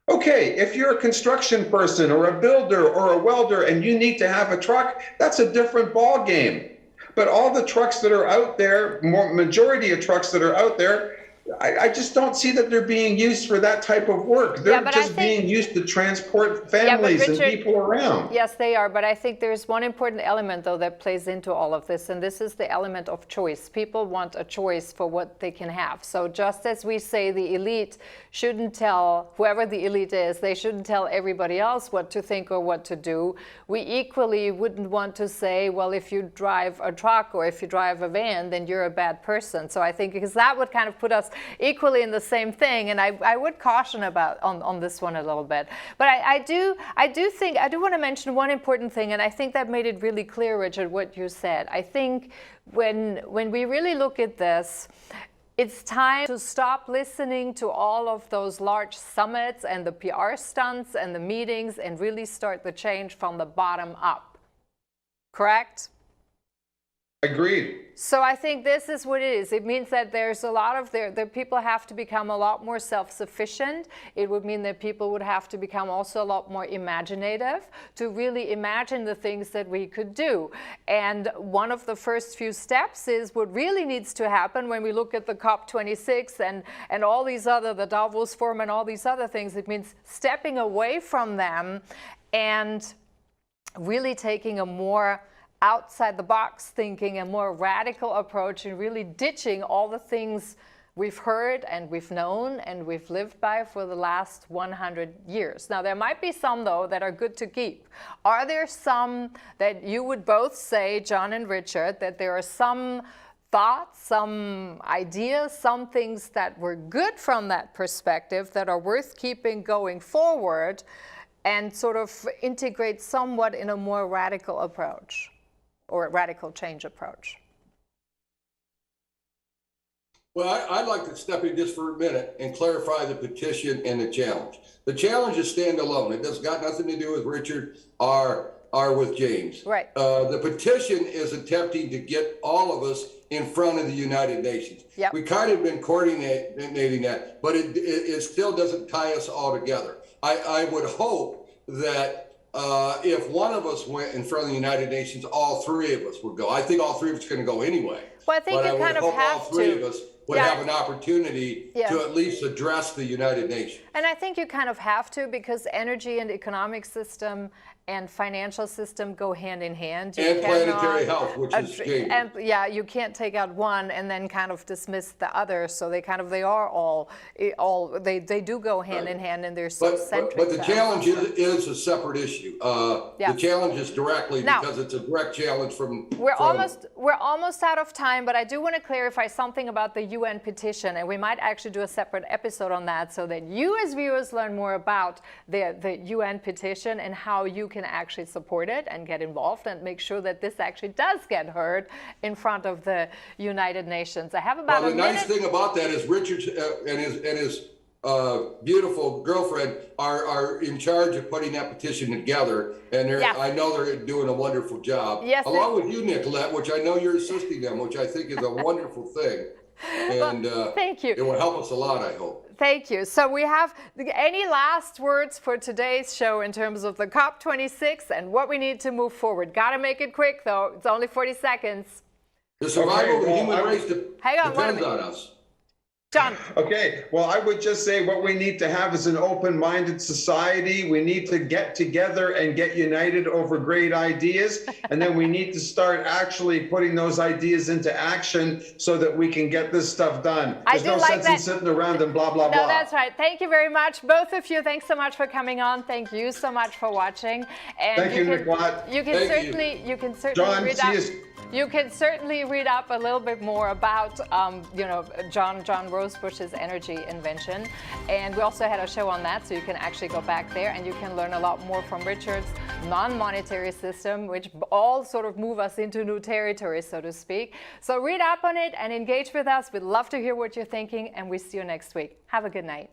Okay, if you're a construction person or a builder or a welder and you need to have a truck, that's a different ball game. But all the trucks that are out there, majority of trucks that are out there, I just don't see that they're being used for that type of work. They're just being used to transport families and people around. Yes, they are. But I think there's one important element, though, that plays into all of this, and this is the element of choice. People want a choice for what they can have. So just as we say the elite shouldn't tell, whoever the elite is, they shouldn't tell everybody else what to think or what to do, we equally wouldn't want to say, well, if you drive a truck or if you drive a van, then you're a bad person. So I think because that would kind of put us equally in the same thing, and I would caution about on this one a little bit. But I do want to mention one important thing, and I think that made it really clear, Richard, what you said. I think when we really look at this, It's time to stop listening to all of those large summits and the PR stunts and the meetings and really start the change from the bottom up. Correct? Agreed. So I think this is what it is. It means that there's a lot of the people have to become a lot more self-sufficient. It would mean that people would have to become also a lot more imaginative to really imagine the things that we could do. And one of the first few steps is what really needs to happen when we look at the COP26 and all these other, the Davos Forum and all these other things. It means stepping away from them and really taking a more outside the box thinking, a more radical approach, and really ditching all the things we've heard and we've known and we've lived by for the last 100 years. Now, there might be some, though, that are good to keep. Are there some that you would both say, John and Richard, that there are some thoughts, some ideas, some things that were good from that perspective that are worth keeping going forward and sort of integrate somewhat in a more radical approach? Or a radical change approach? Well, I'd like to step in just for a minute and clarify the petition and the challenge. The challenge is standalone. It does got nothing to do with Richard or with James. Right. The petition is attempting to get all of us in front of the United Nations. Yep. We kind of been coordinating that, but it still doesn't tie us all together. I would hope that if one of us went in front of the United Nations, all three of us would go. I think all three of us are going to go anyway. Well, I think you kind of have all three of us would Yeah. have an opportunity to at least address the United Nations. And I think you kind of have to, because energy and economic system and financial system go hand in hand. And planetary health, which is James. And yeah, you can't take out one and then kind of dismiss the other. So they are all they do go hand in hand, and they're so centric. But the challenge is a separate issue. The challenge is directly because it's a direct challenge from. We're almost out of time, but I do want to clarify something about the UN petition, and we might actually do a separate episode on that, so that you as viewers learn more about the UN petition and how you can actually support it and get involved and make sure that this actually does get heard in front of the United Nations. I have about a minute. The nice thing about that is Richard and his beautiful girlfriend are in charge of putting that petition together, and I know they're doing a wonderful job. Yes, along with you, Nicolette, which I know you're assisting them, which I think is a wonderful thing. And thank you. It will help us a lot, I hope. Thank you. So we have any last words for today's show in terms of the COP26 and what we need to move forward? Got to make it quick, though. It's only 40 seconds. The survival of the human race depends on us. John. Okay, well, I would just say what we need to have is an open-minded society. We need to get together and get united over great ideas. And then we need to start actually putting those ideas into action so that we can get this stuff done. There's no sense in sitting around and blah, blah, blah. No, that's right. Thank you very much, both of you. Thanks so much for coming on. Thank you so much for watching. And Thank you, Nicolette. You can certainly John, read up. You can certainly read up a little bit more about, John Rosebush's energy invention. And we also had a show on that, so you can actually go back there and you can learn a lot more from Richard's non-monetary system, which all sort of move us into new territory, so to speak. So read up on it and engage with us. We'd love to hear what you're thinking, and we see you next week. Have a good night.